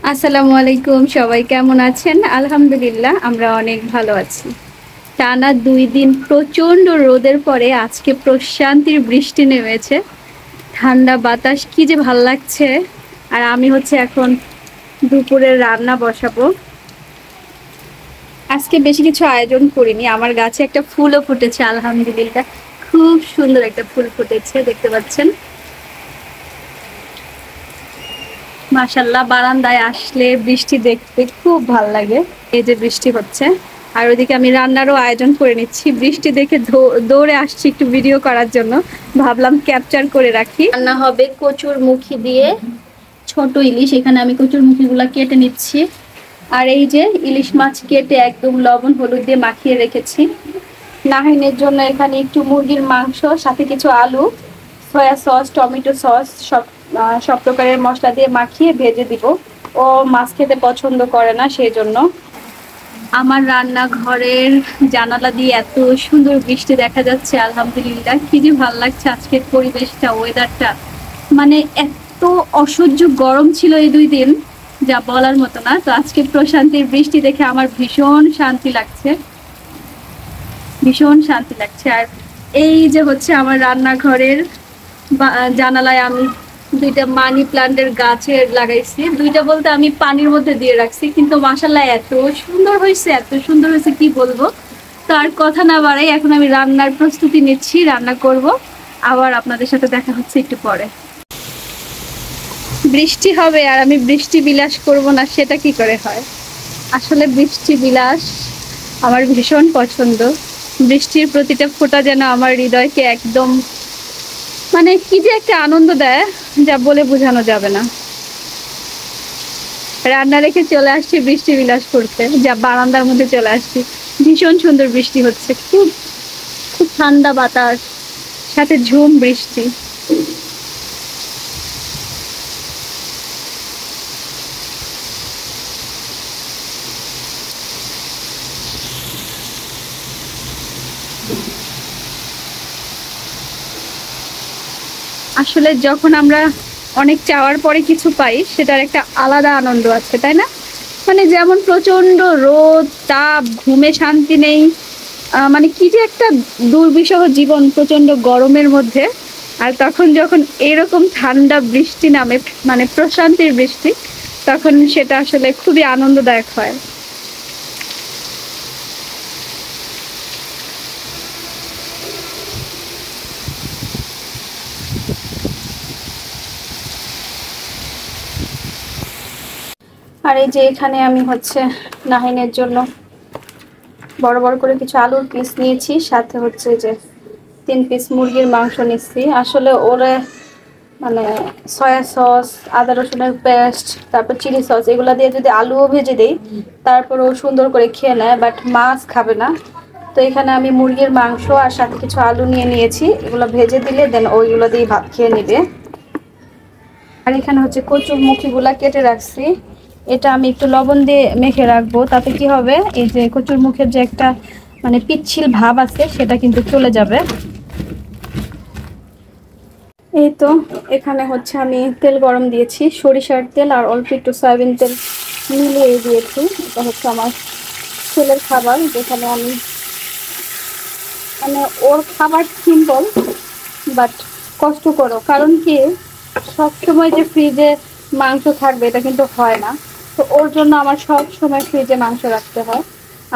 আসসালামু আলাইকুম, সবাই কেমন আছেন? আলহামদুলিল্লাহ আমরা অনেক ভালো আছি। টানা ২ দিন প্রচণ্ড রোদের পরে আজকে প্রশান্তির বৃষ্টি নেমেছে। ঠান্ডা বাতাস কি যে ভাল লাগছে। আর আমি হচ্ছে এখন দুপুরের রান্না বসাবো। আজকে বেশি কিছু আয়োজন করিনি। আমার গাছে একটা ফুলও ফুটেছে আলহামদুলিল্লাহ। খুব সুন্দর একটা ফুল ফুটেছে, দেখতে পাচ্ছেন। মাশাআল্লাহ, বারান্দায় আসলে বৃষ্টি দেখতে খুব ভাল লাগে। এই যে বৃষ্টি হচ্ছে, আর ওইদিকে আমি রান্নারও আয়োজন করে নিচ্ছি। বৃষ্টি দেখে দৌড়ে আসছি একটু ভিডিও করার জন্য, ভাবলাম ক্যাপচার করে রাখি। রান্না হবে কচুর মুখি দিয়ে ছোট ইলিশ। এখানে আমি কচুর মুখিগুলা কেটে নিচ্ছি। আর এই যে ইলিশ মাছ কেটে একদম লবণ হলুদ দিয়ে মাখিয়ে রেখেছি। নাহিনের জন্য এখানে একটু মুরগির মাংস, সাথে কিছু আলু, সয়া সস, টমেটো সস, সব প্রকারের মশলা দিয়ে মাখিয়ে ভেজে দিব। ও মাছ খেতে পছন্দ করে না, সেই জন্য। আমার রান্নাঘরের জানালা দিয়ে এত সুন্দর বৃষ্টি দেখা যাচ্ছে আলহামদুলিল্লাহ। কি যে ভালো লাগছে আজকের পরিবেশটা, ওয়েদারটা। মানে এত অসহ্য গরম ছিল এই 2 দিন, যা বলার মতো না। তো আজকে প্রশান্তির বৃষ্টি দেখে আমার ভীষণ শান্তি লাগছে, ভীষণ শান্তি লাগছে। আর এই যে হচ্ছে আমার রান্নাঘরের জানালায় আমি 2টা মানি প্লান্টের গাছের লাগাইছি। 2টা বলতে আমি পানির মধ্যে দিয়ে রাখছি, কিন্তু মাশাআল্লাহ এত সুন্দর হয়েছে, এত সুন্দর হয়েছে কি বলবো। তো আর কথা না বাড়াই, এখন আমি রান্নার প্রস্তুতি নিচ্ছি, রান্না করব। আবার আপনাদের সাথে দেখা হচ্ছে একটু পরে। বৃষ্টি হবে আর আমি বৃষ্টি বিলাস করব না, সেটা কি করে হয়? আসলে বৃষ্টি বিলাস আমার ভীষণ পছন্দ। বৃষ্টির প্রতিটা ফোঁটা যেন আমার হৃদয়কে একদম, মানে কি যে একটা আনন্দ দেয়, যা বলে বোঝানো যাবে না। রান্না রেখে চলে আসছি বৃষ্টি বিলাস করতে, যা বারান্দার মধ্যে চলে আসছি। ভীষণ সুন্দর বৃষ্টি হচ্ছে, খুব খুব ঠান্ডা বাতাস, সাথে ঝুম বৃষ্টি। আসলে যখন আমরা অনেক চাওয়ার পরে কিছু পাই, সেটার একটা আলাদা আনন্দ আছে, তাই না? মানে যেমন প্রচন্ড রোদ, তাপ, ঘুমে শান্তি নেই। মানে কি যে একটা দুর্বিষহ জীবন প্রচন্ড গরমের মধ্যে। আর তখন যখন এরকম ঠান্ডা বৃষ্টি নামে, মানে প্রশান্তির বৃষ্টি, তখন সেটা আসলে খুবই আনন্দদায়ক হয়। আর এই যে এখানে আমি হচ্ছে নাহিনের জন্য বড় বড় করে কিছু আলুর পিস নিয়েছি, সাথে হচ্ছে যে 3 পিস মুরগির মাংস নিচ্ছি। আসলে ওরে মানে সয়া সস, আদা রসুনের পেস্ট, তারপর চিলি সস, এগুলো দিয়ে যদি আলুও ভেজে দিই, তারপর ও সুন্দর করে খেয়ে নেয়, বাট মাছ খাবে না। তো এখানে আমি মুরগির মাংস আর সাথে কিছু আলু নিয়ে নিয়েছি। এগুলো ভেজে দিলে দেন ওইগুলো দিয়ে ভাত খেয়ে নেবে। আর এখানে হচ্ছে কচুর মুখিগুলা কেটে রাখছি। এটা আমি একটু লবণ দিয়ে মেখে রাখবো, তাতে কি হবে, এই যে কচুর মুখের যে একটা মানে পিচ্ছিল ভাব আছে, সেটা কিন্তু চলে যাবে। এই তো এখানে হচ্ছে আমি তেল গরম দিয়েছি, সরিষার তেল আর অল্প একটু সয়াবিন তেল মিলিয়ে দিয়েছি। এটা হচ্ছে আমার ছেলের খাবার, যেখানে আমি মানে ওর খাবার সিম্পল বাট কষ্টকর। কারণ কি, সব সময় যে ফ্রিজে মাংস থাকবে এটা কিন্তু হয় না। তো ওর জন্য আমার সব সময় ফ্রিজে মাংস রাখতে হয়।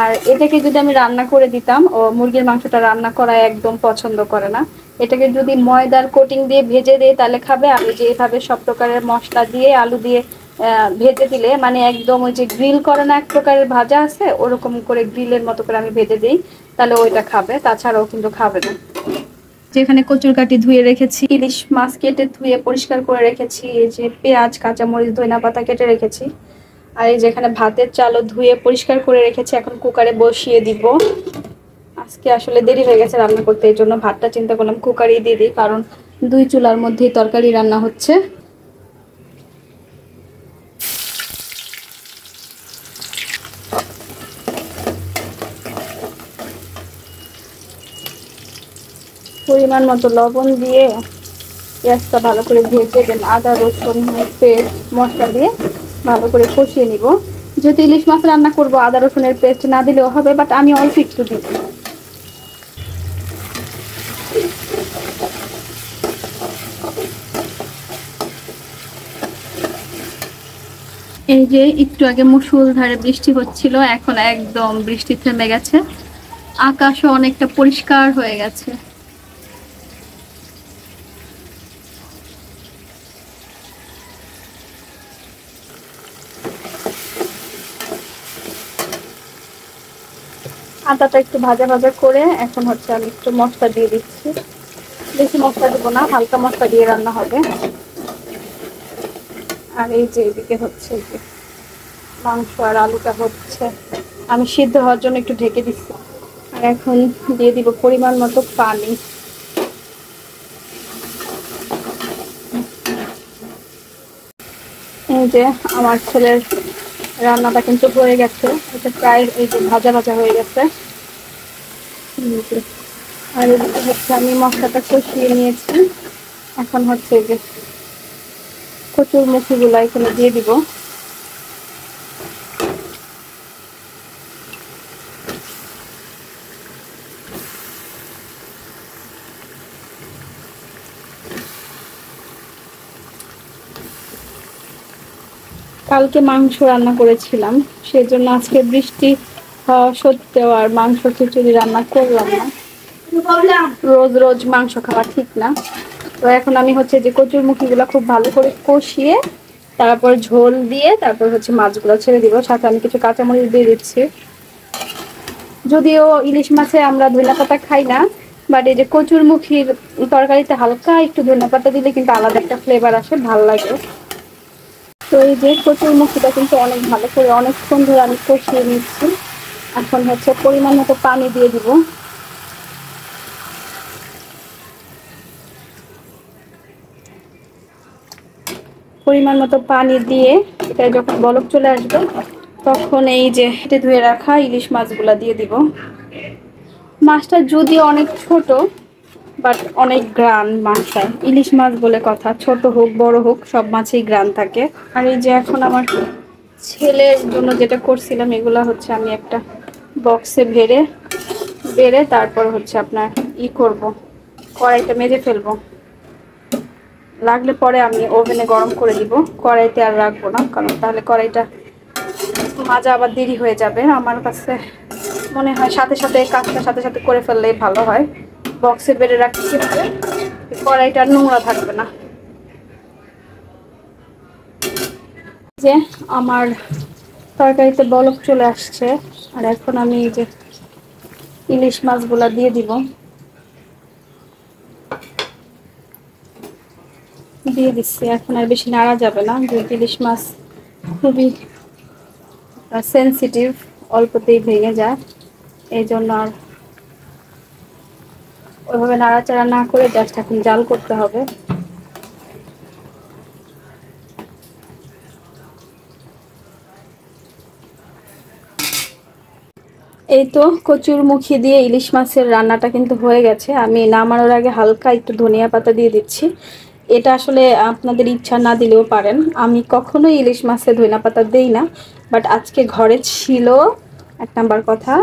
আর এটাকে যদি আমি রান্না করে দিতাম, ও মুরগির মাংসটা রান্না করা একদম পছন্দ করে না। এটাকে যদি ময়দার কোটিং দিয়ে ভেজে দিই তাহলে খাবে। আমি যেভাবে সব প্রকারের মশলা দিয়ে আলু দিয়ে ভেজে দিলে, মানে একদম ওই যে গ্রিল করে না, এক প্রকারের ভাজা আছে, ওরকম করে গ্রিলের মতো করে আমি ভেজে দিই, তাহলে ওইটা খাবে, তাছাড়াও কিন্তু খাবে না। যেখানে কচুর কাটি ধুয়ে রেখেছি, ইলিশ মাছ কেটে ধুয়ে পরিষ্কার করে রেখেছি, এই যে পেঁয়াজ, কাঁচামরিচ, ধনিয়া পাতা কেটে রেখেছি। আর এই যেখানে ভাতের চালও ধুয়ে পরিষ্কার করে রেখেছি, এখন কুকারে বসিয়ে দিব। আজকে আসলে দেরি হয়ে গেছে রান্না করতে, এই জন্য ভাতটা চিন্তা করলাম কুকারেই দিয়ে দিই, কারণ 2 চুলার মধ্যেই তরকারি রান্না হচ্ছে। পরিমাণ মতো লবণ দিয়ে পেঁয়াজটা ভালো করে ভেজে দেন, আদা রসুন পেস্ট মশলা দিয়ে ভালো করে কষিয়ে নিব। যেহেতু ইলিশ মাছ রান্না করব আদা রসুনের পেস্ট না দিলেও হবে, বাট আমি অল্প একটু দিব। এই যে একটু আগে মুষলধারে বৃষ্টি হচ্ছিল, এখন একদম বৃষ্টি থেমে গেছে, আকাশও অনেকটা পরিষ্কার হয়ে গেছে। আটাটা একটু ভাজা ভাজা করে এখন হচ্ছে আমি একটু মশলা দিয়ে দিচ্ছি। বেশি মশলা দেবো না, হালকা মশলা দিয়ে রান্না হবে। আর এই যে এদিকে হচ্ছে যে মাংস আর আলুটা হচ্ছে, আমি সিদ্ধ হওয়ার জন্য একটু ঢেকে দিচ্ছি। আর এখন দিয়ে দিব পরিমাণ মতো পানি। এই যে আমার ছেলের রান্নাটা কিন্তু হয়ে গেছে, এটা প্রায় এই যে ভাজা ভাজা হয়ে গেছে। আর এদিকে হচ্ছে আমি মশলাটা কষিয়ে নিয়েছি, এখন হচ্ছে যে কচুর মুখিগুলো এখানে দিয়ে দিব। কালকে মাংস রান্না করেছিলাম, সেজন্য আজকে বৃষ্টি হওয়া সত্ত্বেও আর মাংস খিচুড়ি রান্না করলাম না। রোজ রোজ মাংস খাওয়া ঠিক না। তো এখন আমি হচ্ছে যে কচুর মুখিগুলো খুব ভালো করে কষিয়ে তারপর ঝোল দিয়ে তারপর হচ্ছে মাছগুলো ছেড়ে দিব, সাথে আমি কিছু কাঁচামরিচ দিয়ে দিচ্ছি। যদিও ইলিশ মাছে আমরা ধনেপাতা খাই না, বাট এই যে কচুর মুখির তরকারিতে হালকা একটু ধনেপাতা দিলে কিন্তু আলাদা একটা ফ্লেভার আসে, ভালো লাগে। তো এই যে কচুর মুখিটা কিন্তু অনেক ভালো করে অনেকক্ষণ ধরে আমি কষিয়ে নিচ্ছি। এখন হচ্ছে পরিমাণ মতো পানি দিয়ে দিব। পরিমাণ মতো পানি দিয়ে এটা যখন বলক চলে আসবে তখন এই যে কেটে ধুয়ে রাখা ইলিশ মাছগুলা দিয়ে দিব। মাছটা যদিও অনেক ছোট, বাট অনেক গ্রান মাছটা। ইলিশ মাছ বলে কথা, ছোট হোক বড় হোক সব মাছেই গ্রান থাকে। আর এই যে এখন আমার ছেলের জন্য যেটা করছিলাম এগুলা হচ্ছে আমি একটা বক্সে বেড়ে তারপর হচ্ছে আপনার করব, কড়াইটা মেজে ফেলবো। লাগলে পরে আমি ওভেনে গরম করে দিব, কড়াইতে আর রাখবো না, কারণ তাহলে কড়াইটা মাজা আবার দেরি হয়ে যাবে। আমার কাছে মনে হয় সাথে সাথে কাজটা সাথে সাথে করে ফেললেই ভালো হয়। বক্সে বেড়ে রাখতে হবে, কড়াইটা নোংরা থাকবে না। যে আমার তরকারিতে বলক চলে আসছে, আর এখন আমি এই যে ইলিশ মাছগুলা দিয়ে দিব। দিয়ে দিচ্ছি, এখন আর বেশি নাড়া যাবে না, যেহেতু ইলিশ মাছ খুবই সেন্সিটিভ, অল্পতেই ভেঙে যায়। এই জন্য আর ওইভাবে নাড়াচাড়া না করে জাস্ট এখন জাল করতে হবে। এই তো কচুর মুখি দিয়ে ইলিশ মাছের রান্নাটা কিন্তু হয়ে গেছে। আমি নামানোর আগে হালকা একটু ধনিয়া পাতা দিয়ে দিচ্ছি। এটা আসলে আপনাদের ইচ্ছা না দিলেও পারেন, আমি কখনোই ইলিশ মাছে ধনিয়া পাতা দেই না, বাট আজকে ঘরে ছিল। এক নাম্বার কথা,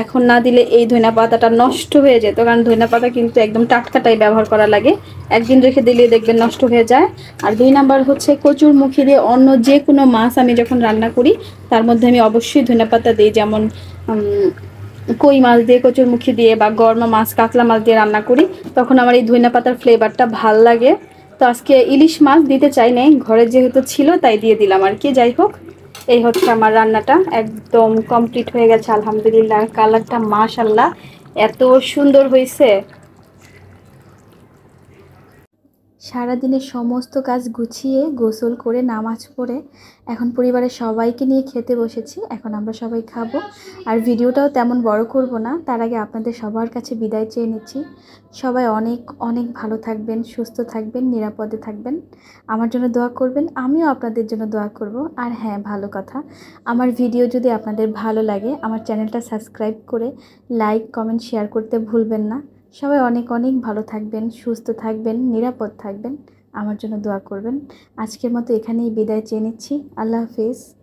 এখন না দিলে এই ধনিয়া পাতাটা নষ্ট হয়ে যেত, কারণ ধনিয়া পাতা কিন্তু একদম টাটকাটাই ব্যবহার করা লাগে, একদিন রেখে দিলে দেখবেন নষ্ট হয়ে যায়। আর দুই নাম্বার হচ্ছে কচুর মুখি দিয়ে অন্য যে কোনো মাছ আমি যখন রান্না করি তার মধ্যে আমি অবশ্যই ধনিয়া পাতা দিই। যেমন কই মাছ দিয়ে কচুর মুখি দিয়ে বা গরমা মাছ কাতলা মাছ দিয়ে রান্না করি, তখন আমার এই ধনিয়া পাতার ফ্লেভারটা ভাল লাগে। তো আজকে ইলিশ মাছ দিতে চাই নাই, ঘরে যেহেতু ছিল তাই দিয়ে দিলাম আর কি। যাই হোক, এই হচ্ছে আমার রান্নাটা একদম কমপ্লিট হয়ে গেছে আলহামদুলিল্লাহ। কালারটা মাশাআল্লাহ এত সুন্দর হয়েছে। সারাদিনের সমস্ত কাজ গুছিয়ে গোসল করে নামাজ পড়ে এখন পরিবারের সবাইকে নিয়ে খেতে বসেছি। এখন আমরা সবাই খাবো, আর ভিডিওটাও তেমন বড় করব না। তার আগে আপনাদের সবার কাছে বিদায় চেয়ে নিচ্ছি। সবাই অনেক অনেক ভালো থাকবেন, সুস্থ থাকবেন, নিরাপদে থাকবেন, আমার জন্য দোয়া করবেন, আমিও আপনাদের জন্য দোয়া করব। আর হ্যাঁ, ভালো কথা, আমার ভিডিও যদি আপনাদের ভালো লাগে আমার চ্যানেলটা সাবস্ক্রাইব করে লাইক কমেন্ট শেয়ার করতে ভুলবেন না। সবাই অনেক অনেক ভালো থাকবেন, সুস্থ থাকবেন, নিরাপদ থাকবেন। আমার জন্য দোয়া করবেন। আজকের মতো এখানেই বিদায় চেয়ে নিচ্ছি। আল্লাহ হাফেজ।